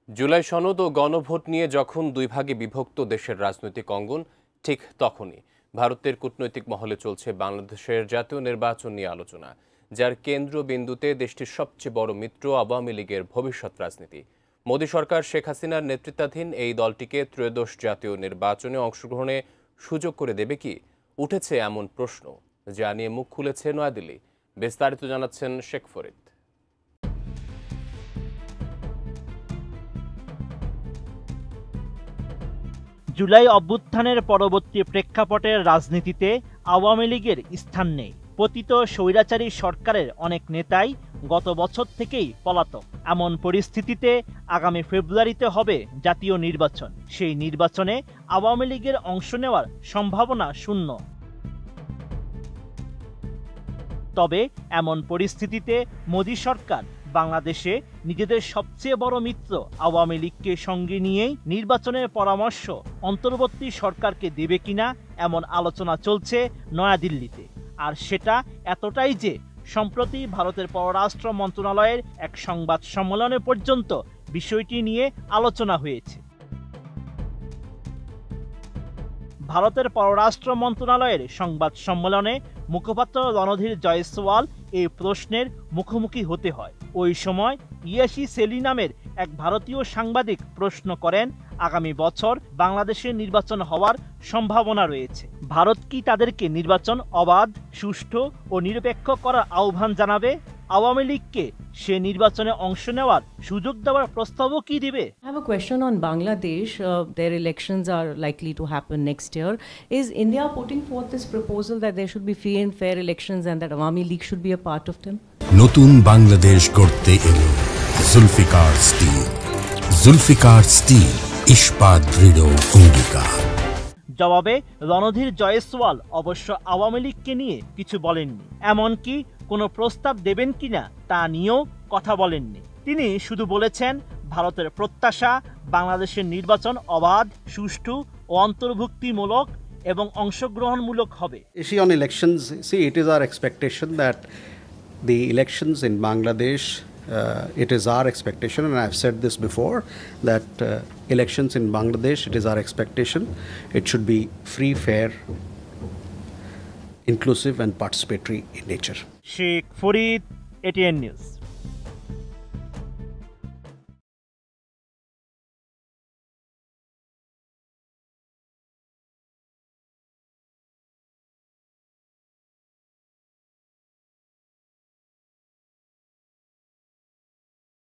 জুলাই সনদ ও গণভোট নিয়ে যখন দুই ভাগে বিভক্ত দেশের রাজনৈতিক অঙ্গন, ঠিক তখনই ভারতের কূটনৈতিক মহলে চলছে বাংলাদেশের জাতীয় নির্বাচন নিয়ে আলোচনা, যার কেন্দ্রবিন্দুতে দেশটির সবচেয়ে বড় মিত্র আওয়ামী লীগের ভবিষ্যৎ রাজনীতি। মোদী সরকার শেখ হাসিনার নেতৃত্বাধীন এই দলটিকে ত্রয়োদশ জাতীয় নির্বাচনে অংশগ্রহণে সুযোগ করে দেবে কি, উঠেছে এমন প্রশ্ন, যা নিয়ে মুখ খুলেছে নয়াদিল্লি। বিস্তারিত জানাচ্ছেন শেখ ফরিদ। জুলাই অভ্যুত্থানের পরবর্তী প্রেক্ষাপটের রাজনীতিতে আওয়ামী লীগের স্থান নেই। পতিত স্বৈরাচারী সরকারের অনেক নেতাই গত বছর থেকেই পলাতক। এমন পরিস্থিতিতে আগামী ফেব্রুয়ারিতে হবে জাতীয় নির্বাচন। সেই নির্বাচনে আওয়ামী লীগের অংশ নেওয়ার সম্ভাবনা শূন্য। তবে এমন পরিস্থিতিতে মোদী সরকার বাংলাদেশে নিজেদের সবচেয়ে বড় মিত্র আওয়ামী লীগকে সঙ্গে নিয়েই নির্বাচনের পরামর্শ অন্তর্বর্তী সরকারকে দেবে কিনা এমন আলোচনা চলছে নয়াদিল্লিতে। আর সেটা এতটাই যে সম্প্রতি ভারতের পররাষ্ট্র মন্ত্রণালয়ের এক সংবাদ সম্মেলনে পর্যন্ত বিষয়টি নিয়ে আলোচনা হয়েছে। ভারতের পররাষ্ট্র মন্ত্রণালয়ের সংবাদ সম্মেলনে মুখপাত্র রণধীর জয়সওয়াল এই প্রশ্নের মুখোমুখি হতে হয়। ওই সময় ইয়াসি সেলি নামের এক ভারতীয় সাংবাদিক প্রশ্ন করেন, আগামী বছর বাংলাদেশে নির্বাচন হওয়ার সম্ভাবনা রয়েছে, ভারত কি তাদেরকে নির্বাচন অবাধ, সুষ্ঠু ও নিরপেক্ষ করার আহ্বান জানাবে? আওয়ামী লীগকে সে নির্বাচনে অংশ নেওয়ার সুযোগ দেওয়ার প্রস্তাবও কি দিবে? I have a question on Bangladesh. Their elections are likely to happen next year. Is India putting forth this proposal that there should be free and fair elections and that Awami League should be a part of them? নতুন বাংলাদেশ গড়তে এলো Zulfikar still. Zulfikar still, ইস্পাত দৃঢ় অঙ্গীকার। জবাবে রণধীর জয়সওয়াল অবশ্য আওয়ামী লীগকে নিয়ে কিছু বলেননি, এমনকি কোনো প্রস্তাব দেবেন কিনা তা নিয়েও কথা বলেননি। তিনি শুধু বলেছেন, ভারতের প্রত্যাশা বাংলাদেশের নির্বাচন অবাধ, সুষ্ঠু ও অন্তর্ভুক্তিমূলক এবং অংশগ্রহণমূলক হবে। On elections, see, it is our expectation that the elections in Bangladesh, it is our expectation, and I've said this before, that elections in Bangladesh, it is our expectation, it should be free, fair, inclusive and participatory in nature. Sheikh Farid, ATN News।